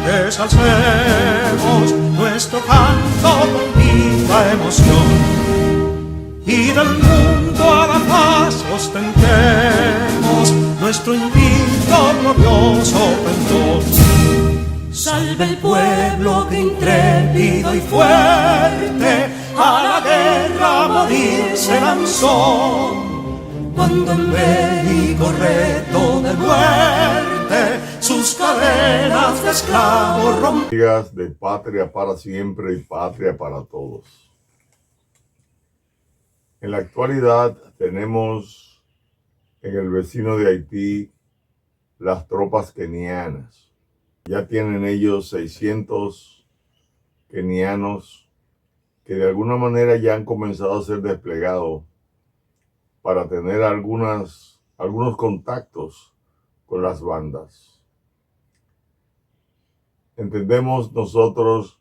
Desalcemos nuestro canto con viva emoción y del mundo a la paz ostentemos nuestro invicto glorioso pendón. Salve el pueblo que intrépido y fuerte a la guerra a morir se lanzó, cuando en bélico reto de muerte sus cadenas de esclavos rompió. De patria para siempre y patria para todos. En la actualidad tenemos en el vecino de Haití las tropas kenianas. Ya tienen ellos 600 kenianos que de alguna manera ya han comenzado a ser desplegados para tener algunos contactos con las bandas. Entendemos nosotros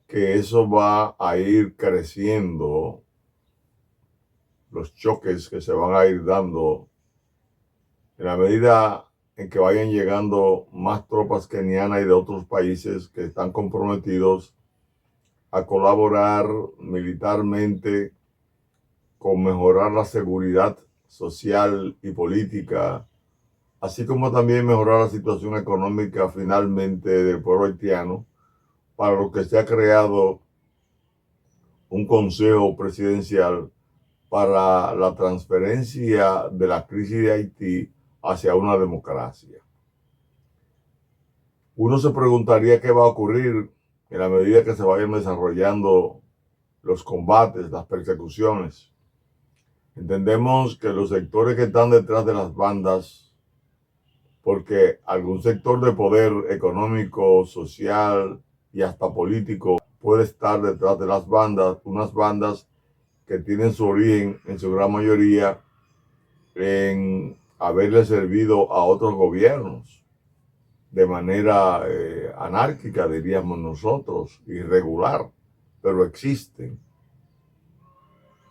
que eso va a ir creciendo, los choques que se van a ir dando en la medida en que vayan llegando más tropas kenianas y de otros países que están comprometidos a colaborar militarmente con mejorar la seguridad social y política, así como también mejorar la situación económica finalmente del pueblo haitiano, para lo que se ha creado un consejo presidencial para la transferencia de la crisis de Haití hacia una democracia. Uno se preguntaría qué va a ocurrir en la medida que se vayan desarrollando los combates, las persecuciones. Entendemos que los sectores que están detrás de las bandas, porque algún sector de poder económico, social y hasta político puede estar detrás de las bandas, unas bandas que tienen su origen en su gran mayoría en haberle servido a otros gobiernos de manera anárquica, diríamos nosotros, irregular, pero existen.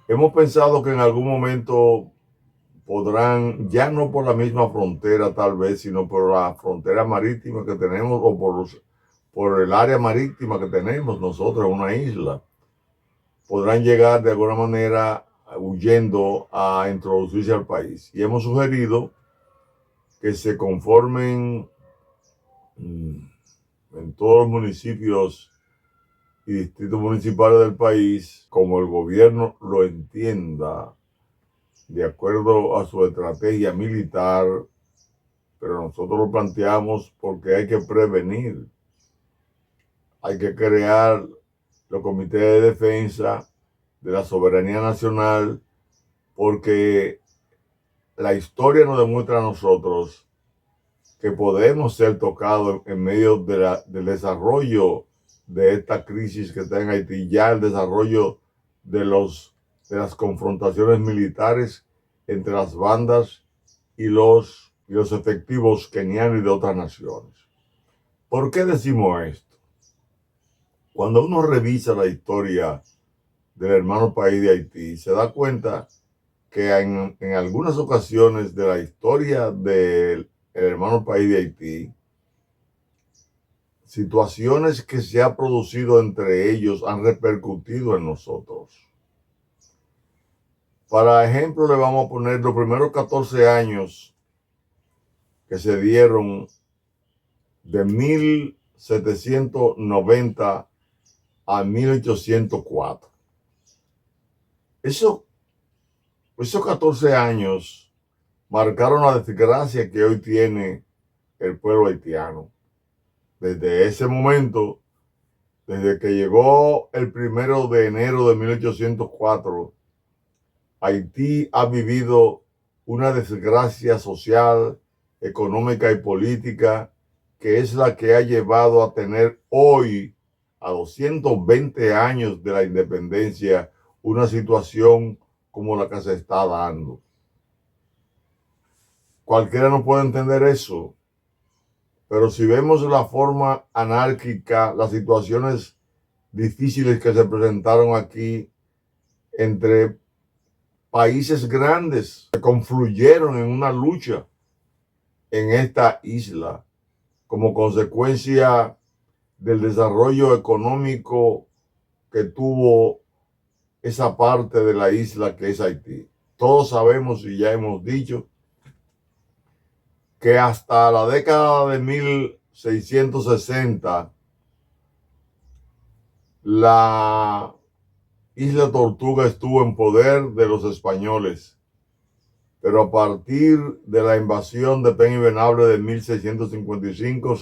Hemos pensado que en algún momento podrán, ya no por la misma frontera tal vez, sino por la frontera marítima que tenemos o por el área marítima que tenemos nosotros, una isla, podrán llegar de alguna manera huyendo a introducirse al país. Y hemos sugerido que se conformen en todos los municipios y distritos municipales del país, como el gobierno lo entienda, de acuerdo a su estrategia militar, pero nosotros lo planteamos porque hay que prevenir. Hay que crear los comités de defensa de la soberanía nacional, porque la historia nos demuestra a nosotros que podemos ser tocados en medio del desarrollo de esta crisis que está en Haití, ya el desarrollo de las confrontaciones militares entre las bandas y los efectivos kenianos y de otras naciones. ¿Por qué decimos esto? Cuando uno revisa la historia del hermano país de Haití, se da cuenta que en algunas ocasiones de la historia del hermano país de Haití, situaciones que se han producido entre ellos han repercutido en nosotros. Para ejemplo, le vamos a poner los primeros 14 años que se dieron de 1790 a 1804. Esos 14 años marcaron la desgracia que hoy tiene el pueblo haitiano. Desde ese momento, desde que llegó el 1 de enero de 1804, Haití ha vivido una desgracia social, económica y política que es la que ha llevado a tener hoy, a 220 años de la independencia, una situación como la que se está dando. Cualquiera no puede entender eso, pero si vemos la forma anárquica, las situaciones difíciles que se presentaron aquí entre países grandes que confluyeron en una lucha en esta isla como consecuencia del desarrollo económico que tuvo esa parte de la isla que es Haití. Todos sabemos y ya hemos dicho que hasta la década de 1660 la Isla Tortuga estuvo en poder de los españoles, pero a partir de la invasión de Peña y Venable de 1655,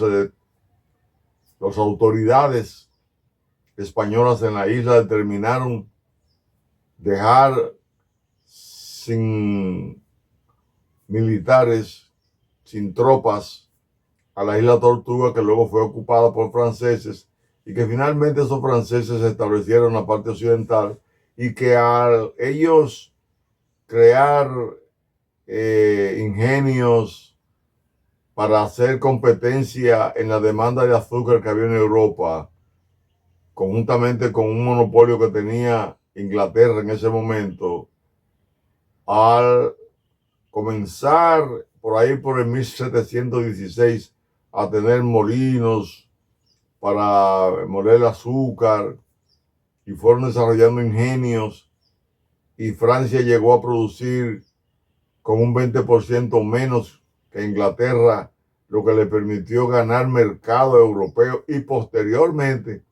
las autoridades españolas en la isla determinaron dejar sin militares, sin tropas, a la Isla Tortuga, que luego fue ocupada por franceses, y que finalmente esos franceses se establecieron en la parte occidental, y que al ellos crear ingenios para hacer competencia en la demanda de azúcar que había en Europa, conjuntamente con un monopolio que tenía Inglaterra en ese momento, al comenzar por ahí por el 1716 a tener molinos para moler el azúcar, y fueron desarrollando ingenios, y Francia llegó a producir con un 20% menos que Inglaterra, lo que le permitió ganar mercado europeo y posteriormente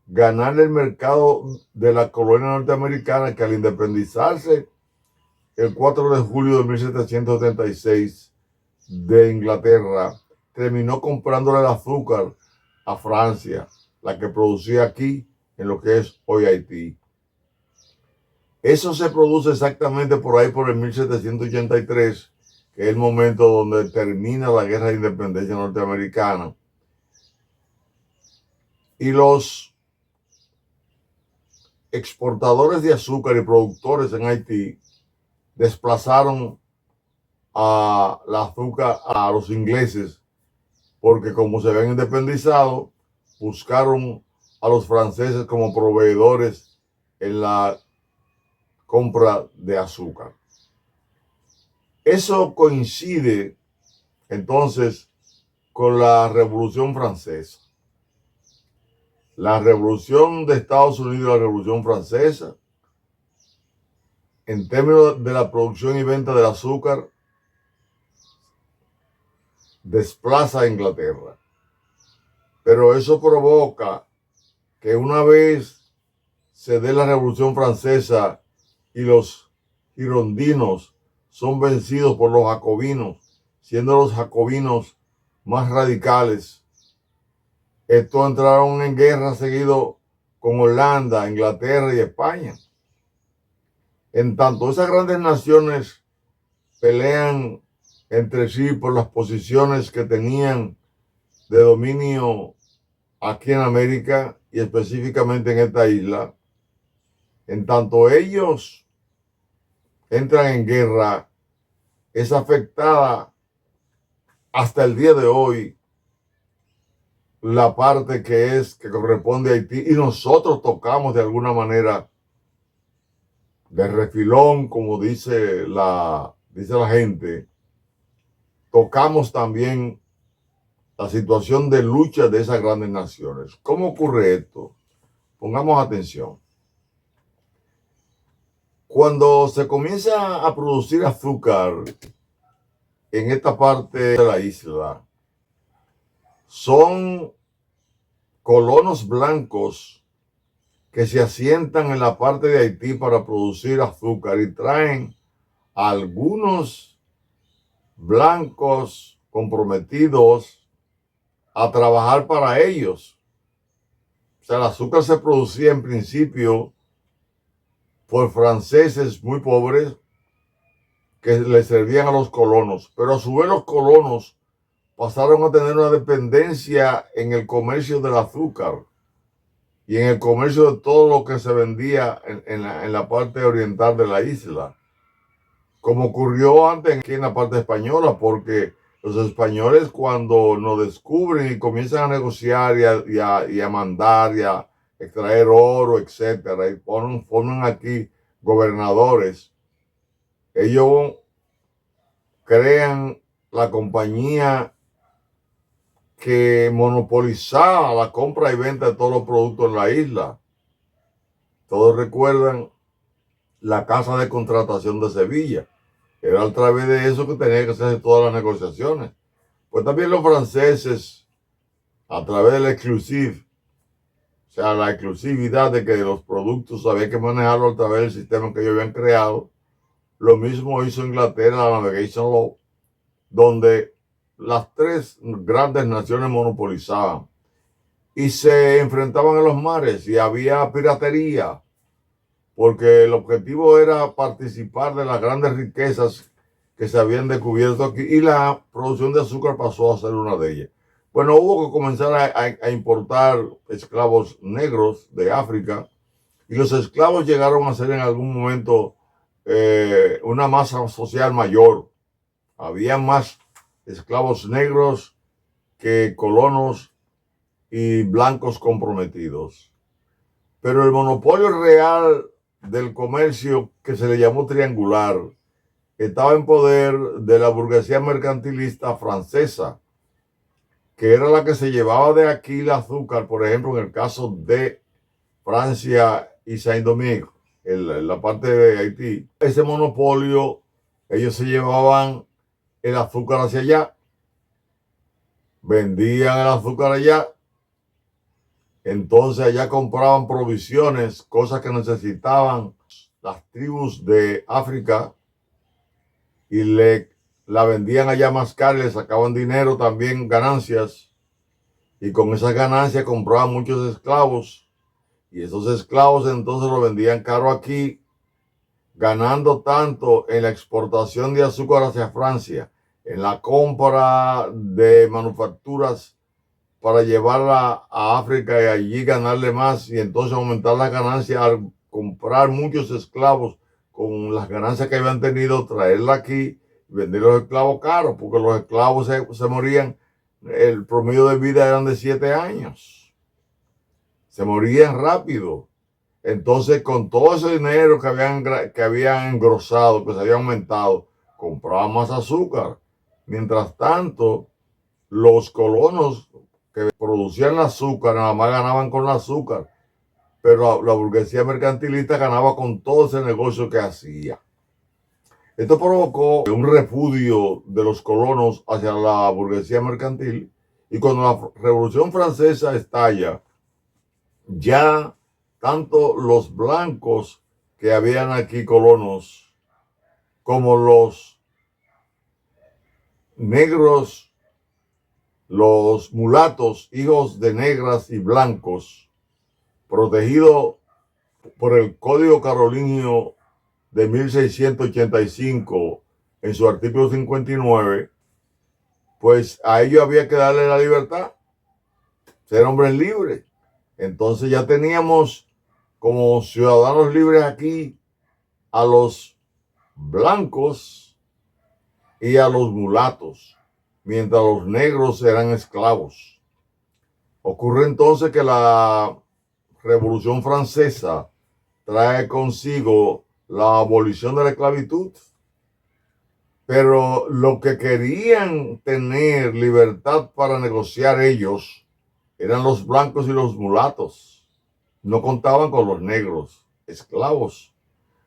ganar el mercado de la colonia norteamericana, que al independizarse el 4 de julio de 1776 de Inglaterra, terminó comprándole el azúcar a Francia, la que producía aquí en lo que es hoy Haití. Eso se produce exactamente por ahí por el 1783, que es el momento donde termina la guerra de independencia norteamericana. Y los exportadores de azúcar y productores en Haití desplazaron a la azúcar a los ingleses, porque como se habían independizado, buscaron a los franceses como proveedores en la compra de azúcar. Eso coincide entonces con la Revolución Francesa. La Revolución de Estados Unidos y la Revolución Francesa, en términos de la producción y venta del azúcar, desplaza a Inglaterra. Pero eso provoca que una vez se dé la Revolución Francesa y los girondinos son vencidos por los jacobinos, siendo los jacobinos más radicales, estos entraron en guerra seguido con Holanda, Inglaterra y España. En tanto, esas grandes naciones pelean entre sí por las posiciones que tenían de dominio aquí en América y específicamente en esta isla. En tanto ellos entran en guerra, es afectada hasta el día de hoy la parte que corresponde a Haití, y nosotros tocamos de alguna manera de refilón, como dice la gente, tocamos también la situación de lucha de esas grandes naciones. ¿Cómo ocurre esto? Pongamos atención. Cuando se comienza a producir azúcar en esta parte de la isla, son colonos blancos que se asientan en la parte de Haití para producir azúcar, y traen a algunos blancos comprometidos a trabajar para ellos. O sea, el azúcar se producía en principio por franceses muy pobres que le servían a los colonos, pero a su vez los colonos pasaron a tener una dependencia en el comercio del azúcar y en el comercio de todo lo que se vendía en la parte oriental de la isla, como ocurrió antes aquí en la parte española, porque los españoles, cuando nos descubren y comienzan a negociar y a mandar y a extraer oro, etcétera, y forman aquí gobernadores, ellos crean la compañía que monopolizaba la compra y venta de todos los productos en la isla. Todos recuerdan la Casa de Contratación de Sevilla. Era a través de eso que tenía que hacerse todas las negociaciones. Pues también los franceses, a través del exclusive, o sea, la exclusividad de que los productos había que manejarlo a través del sistema que ellos habían creado. Lo mismo hizo Inglaterra, la Navigation Law, donde las tres grandes naciones monopolizaban y se enfrentaban en los mares y había piratería, porque el objetivo era participar de las grandes riquezas que se habían descubierto aquí, y la producción de azúcar pasó a ser una de ellas. Bueno, hubo que comenzar a importar esclavos negros de África, y los esclavos llegaron a ser en algún momento una masa social mayor. Había más esclavos negros que colonos y blancos comprometidos. Pero el monopolio real del comercio, que se le llamó triangular, estaba en poder de la burguesía mercantilista francesa, que era la que se llevaba de aquí el azúcar, por ejemplo, en el caso de Francia y Saint-Domingue, en la parte de Haití. Ese monopolio, ellos se llevaban el azúcar hacia allá, vendían el azúcar allá, entonces allá compraban provisiones, cosas que necesitaban las tribus de África, y la vendían allá más caro, le sacaban dinero, también ganancias, y con esas ganancias compraban muchos esclavos, y esos esclavos entonces los vendían caro aquí, ganando tanto en la exportación de azúcar hacia Francia, en la compra de manufacturas para llevarla a África y allí ganarle más, y entonces aumentar las ganancias al comprar muchos esclavos con las ganancias que habían tenido, traerla aquí y vender los esclavos caros, porque los esclavos se morían, el promedio de vida eran de 7 años. Se morían rápido. Entonces, con todo ese dinero que habían engrosado, que se había aumentado, compraban más azúcar. Mientras tanto, los colonos que producían azúcar nada más ganaban con el azúcar, pero la burguesía mercantilista ganaba con todo ese negocio que hacía. Esto provocó un repudio de los colonos hacia la burguesía mercantil, y cuando la Revolución Francesa estalla, ya tanto los blancos que habían aquí colonos como los negros, los mulatos, hijos de negras y blancos, protegidos por el Código Carolingio de 1685 en su artículo 59, pues a ellos había que darle la libertad, ser hombres libres. Entonces ya teníamos como ciudadanos libres aquí a los blancos y a los mulatos, mientras los negros eran esclavos. Ocurre entonces que la Revolución Francesa trae consigo la abolición de la esclavitud, pero lo que querían tener libertad para negociar ellos eran los blancos y los mulatos. No contaban con los negros, esclavos.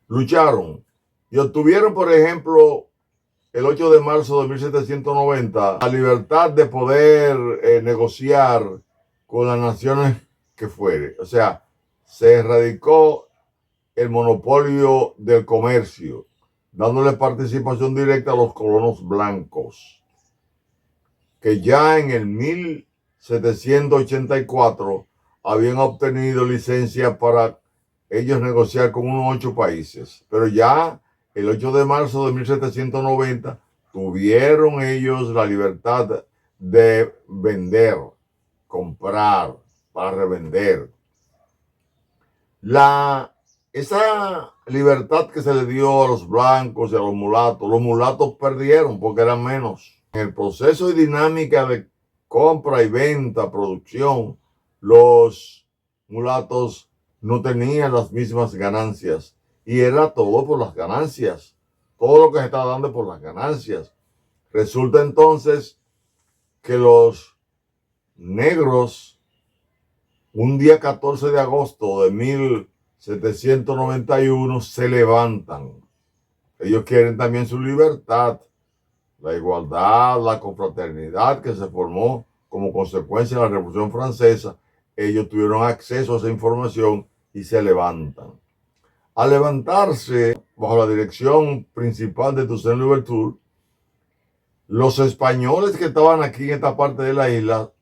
Lucharon y obtuvieron, por ejemplo, el 8 de marzo de 1790, la libertad de poder negociar con las naciones que fuere. O sea, se erradicó el monopolio del comercio, dándole participación directa a los colonos blancos, que ya en el 1784 habían obtenido licencia para ellos negociar con unos 8 países. Pero ya el 8 de marzo de 1790 tuvieron ellos la libertad de vender, comprar, para revender. Esa libertad que se le dio a los blancos y a los mulatos perdieron porque eran menos. En el proceso y dinámica de compra y venta, producción, los mulatos no tenían las mismas ganancias, y era todo por las ganancias. Todo lo que se está dando por las ganancias. Resulta entonces que los negros, un día 14 de agosto de 1791, se levantan. Ellos quieren también su libertad, la igualdad, la confraternidad que se formó como consecuencia de la Revolución Francesa. Ellos tuvieron acceso a esa información y se levantan. Al levantarse, bajo la dirección principal de Toussaint Louverture, los españoles que estaban aquí en esta parte de la isla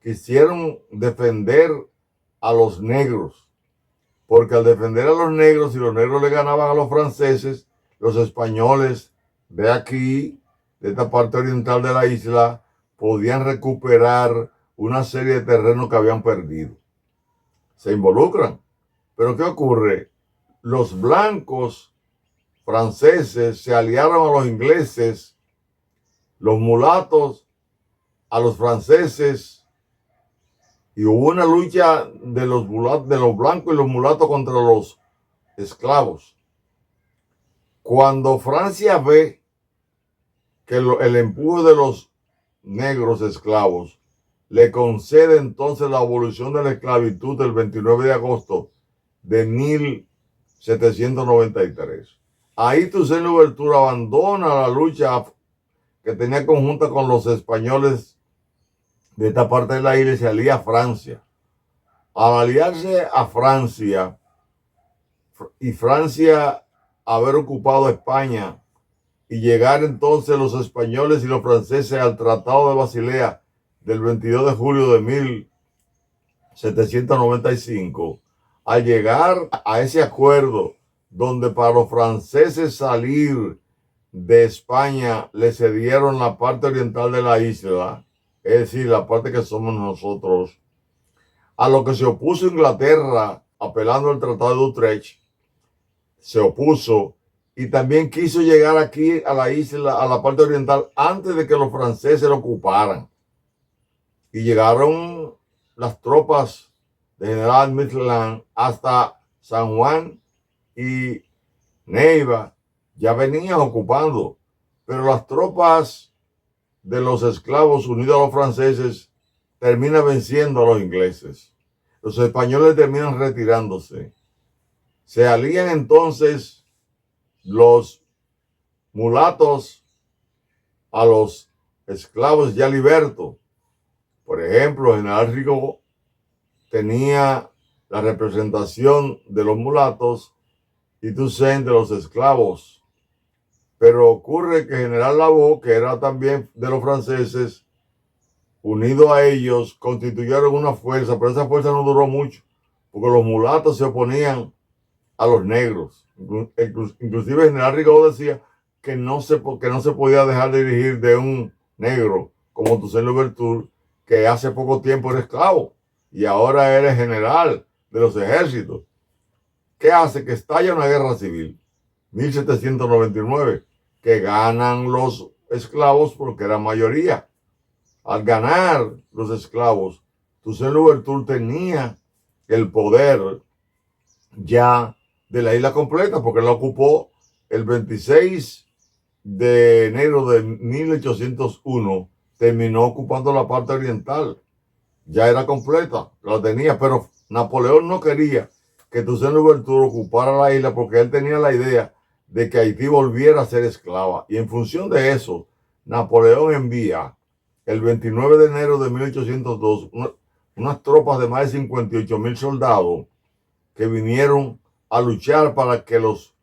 quisieron defender a los negros, porque al defender a los negros, si los negros le ganaban a los franceses, los españoles de aquí, de esta parte oriental de la isla, podían recuperar una serie de terrenos que habían perdido. Se involucran. Pero ¿qué ocurre? Los blancos franceses se aliaron a los ingleses, los mulatos a los franceses, y hubo una lucha de los blancos y los mulatos contra los esclavos. Cuando Francia ve que el empuje de los negros esclavos le concede entonces la abolición de la esclavitud del 29 de agosto de 1793. Ahí Toussaint Louverture abandona la lucha que tenía conjunta con los españoles de esta parte de la isla y se alía a Francia. Al aliarse a Francia y Francia haber ocupado España y llegar entonces los españoles y los franceses al Tratado de Basilea del 22 de julio de 1795, al llegar a ese acuerdo donde para los franceses salir de España le cedieron la parte oriental de la isla, es decir, la parte que somos nosotros, a lo que se opuso Inglaterra apelando al Tratado de Utrecht, se opuso y también quiso llegar aquí a la isla, a la parte oriental, antes de que los franceses lo ocuparan. Y llegaron las tropas de General Maitland hasta San Juan y Neiva, ya venían ocupando, pero las tropas de los esclavos unidos a los franceses terminan venciendo a los ingleses. Los españoles terminan retirándose. Se alían entonces los mulatos a los esclavos ya libertos. Por ejemplo, General Rigaud tenía la representación de los mulatos y Toussaint de los esclavos. Pero ocurre que General Lavaux, que era también de los franceses, unido a ellos, constituyeron una fuerza, pero esa fuerza no duró mucho, porque los mulatos se oponían a los negros. Inclusive General Rigaud decía que no se podía dejar de dirigir de un negro como Toussaint Louverture, que hace poco tiempo era esclavo y ahora era general de los ejércitos. ¿Qué hace? Que estalla una guerra civil, 1799, que ganan los esclavos porque era mayoría. Al ganar los esclavos, Toussaint Louverture tenía el poder ya de la isla completa, porque la ocupó el 26 de enero de 1801, terminó ocupando la parte oriental. Ya era completa, la tenía, pero Napoleón no quería que Toussaint Louverture ocupara la isla porque él tenía la idea de que Haití volviera a ser esclava. Y en función de eso, Napoleón envía el 29 de enero de 1802 unas tropas de más de 58,000 soldados que vinieron a luchar para que los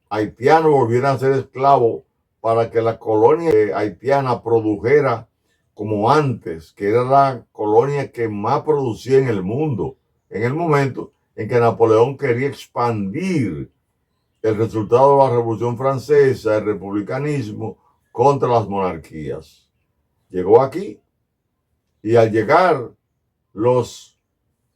haitianos volvieran a ser esclavos, para que la colonia haitiana produjera como antes, que era la colonia que más producía en el mundo, en el momento en que Napoleón quería expandir el resultado de la Revolución Francesa, el republicanismo, contra las monarquías. Llegó aquí y al llegar los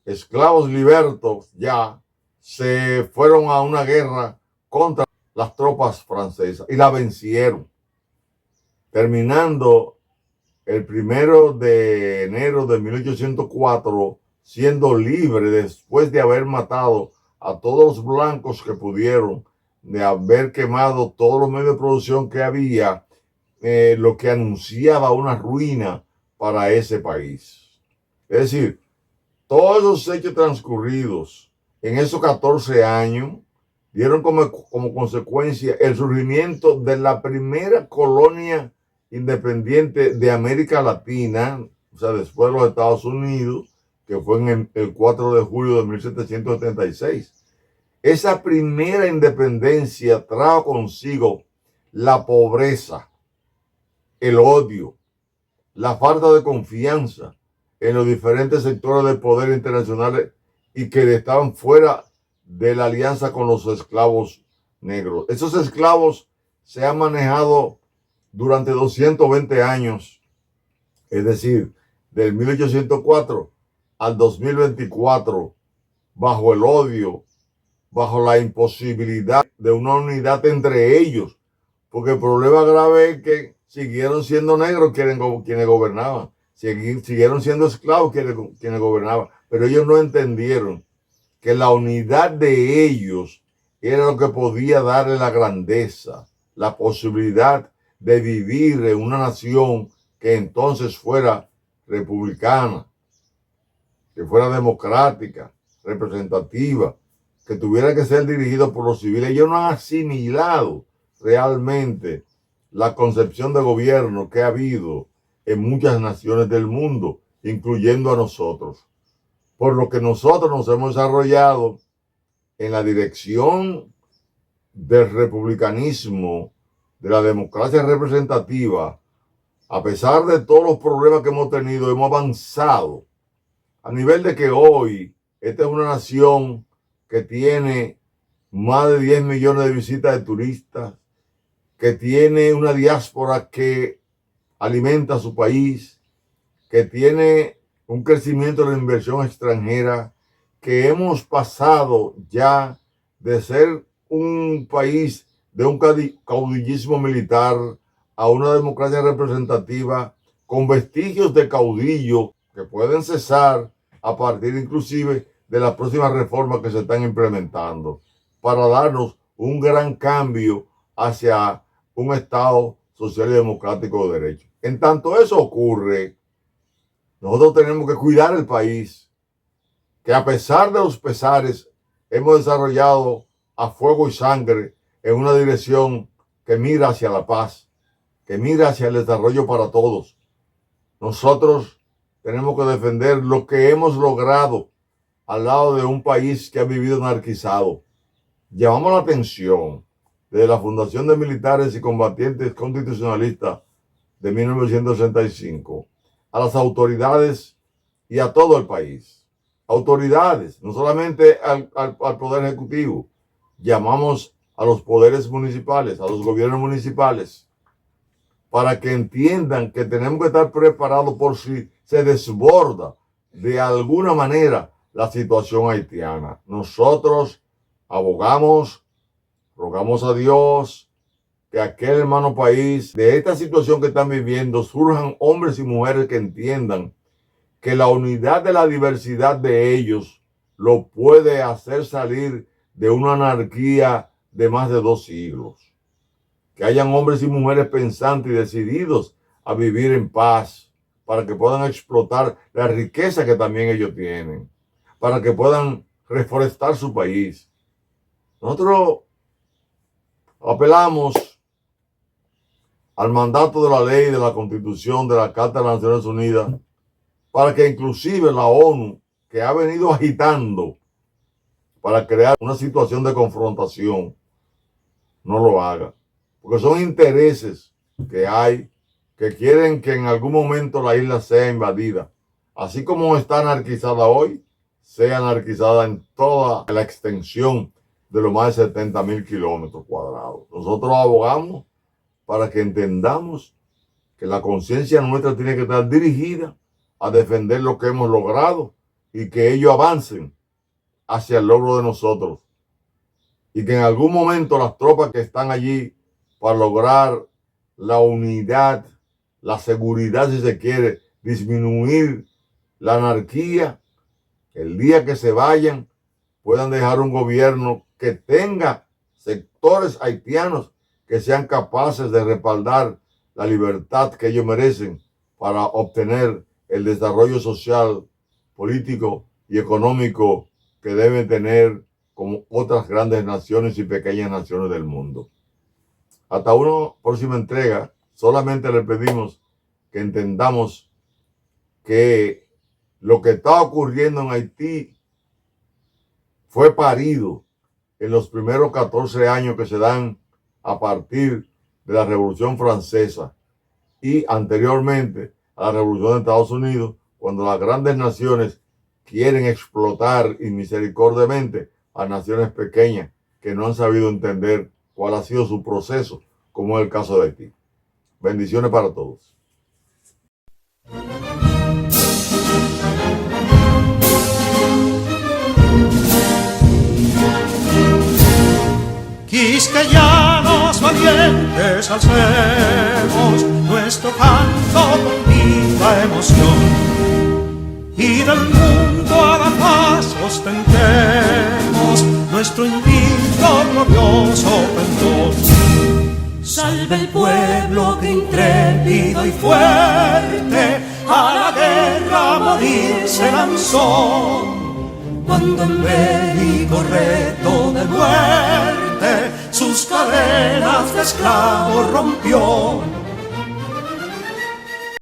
esclavos libertos ya se fueron a una guerra contra las tropas francesas y la vencieron, terminando el 1 de enero de 1804 siendo libre después de haber matado a todos los blancos que pudieron, de haber quemado todos los medios de producción que había, lo que anunciaba una ruina para ese país. Es decir, todos esos hechos transcurridos en esos 14 años dieron como consecuencia el surgimiento de la primera colonia independiente de América Latina, o sea, después de los Estados Unidos, que fue en el 4 de julio de 1776. Esa primera independencia trajo consigo la pobreza, el odio, la falta de confianza en los diferentes sectores del poder internacional y que estaban fuera de la alianza con los esclavos negros. Esos esclavos se han manejado durante 220 años, es decir, del 1804 al 2024, bajo el odio, bajo la imposibilidad de una unidad entre ellos, porque el problema grave es que siguieron siendo negros quienes gobernaban, siguieron siendo esclavos quienes gobernaban, pero ellos no entendieron que la unidad de ellos era lo que podía darle la grandeza, la posibilidad de vivir en una nación que entonces fuera republicana, que fuera democrática, representativa, que tuviera que ser dirigido por los civiles. Ellos no han asimilado realmente la concepción de gobierno que ha habido en muchas naciones del mundo, incluyendo a nosotros. Por lo que nosotros nos hemos desarrollado en la dirección del republicanismo, de la democracia representativa. A pesar de todos los problemas que hemos tenido, hemos avanzado a nivel de que hoy esta es una nación que tiene más de 10 millones de visitas de turistas, que tiene una diáspora que alimenta a su país, que tiene un crecimiento de la inversión extranjera, que hemos pasado ya de ser un país de un caudillismo militar a una democracia representativa con vestigios de caudillo que pueden cesar a partir inclusive de las próximas reformas que se están implementando para darnos un gran cambio hacia un Estado social y democrático de derecho. En tanto eso ocurre, nosotros tenemos que cuidar el país, que a pesar de los pesares hemos desarrollado a fuego y sangre en una dirección que mira hacia la paz, que mira hacia el desarrollo para todos. Nosotros tenemos que defender lo que hemos logrado al lado de un país que ha vivido anarquizado. Llamamos la atención de la Fundación de Militares y Combatientes Constitucionalistas de 1965 a las autoridades y a todo el país. Autoridades, no solamente al Poder Ejecutivo. Llamamos a los poderes municipales, a los gobiernos municipales, para que entiendan que tenemos que estar preparados por si se desborda de alguna manera la situación haitiana. Nosotros abogamos, rogamos a Dios que aquel hermano país, de esta situación que están viviendo, surjan hombres y mujeres que entiendan que la unidad de la diversidad de ellos lo puede hacer salir de una anarquía de más de 2 siglos. Que hayan hombres y mujeres pensantes y decididos a vivir en paz, para que puedan explotar la riqueza que también ellos tienen, para que puedan reforestar su país. Nosotros apelamos al mandato de la ley, de la Constitución, de la Carta de las Naciones Unidas, para que inclusive la ONU, que ha venido agitando para crear una situación de confrontación, no lo haga. Porque son intereses que hay que quieren que en algún momento la isla sea invadida. Así como está anarquizada hoy, sea anarquizada en toda la extensión de los más de 70,000 kilómetros cuadrados. Nosotros abogamos para que entendamos que la conciencia nuestra tiene que estar dirigida a defender lo que hemos logrado y que ellos avancen hacia el logro de nosotros. Y que en algún momento las tropas que están allí para lograr la unidad, la seguridad, si se quiere, disminuir la anarquía, el día que se vayan, puedan dejar un gobierno que tenga sectores haitianos que sean capaces de respaldar la libertad que ellos merecen para obtener el desarrollo social político y económico que debe tener como otras grandes naciones y pequeñas naciones del mundo. Hasta una próxima entrega, solamente le pedimos que entendamos que lo que está ocurriendo en Haití fue parido en los primeros 14 años que se dan a partir de la Revolución Francesa y anteriormente a la Revolución de Estados Unidos, cuando las grandes naciones quieren explotar inmisericordiamente a naciones pequeñas que no han sabido entender cuál ha sido su proceso, como es el caso de Haití. Bendiciones para todos. Quisqueyanos valientes alcemos nuestro canto con viva emoción, y del mundo a la paz ostentemos nuestro invicto glorioso pendón. Salve el pueblo que intrépido y fuerte a la guerra a morir se lanzó, cuando en bélico reto de muerte sus cadenas de esclavos rompió.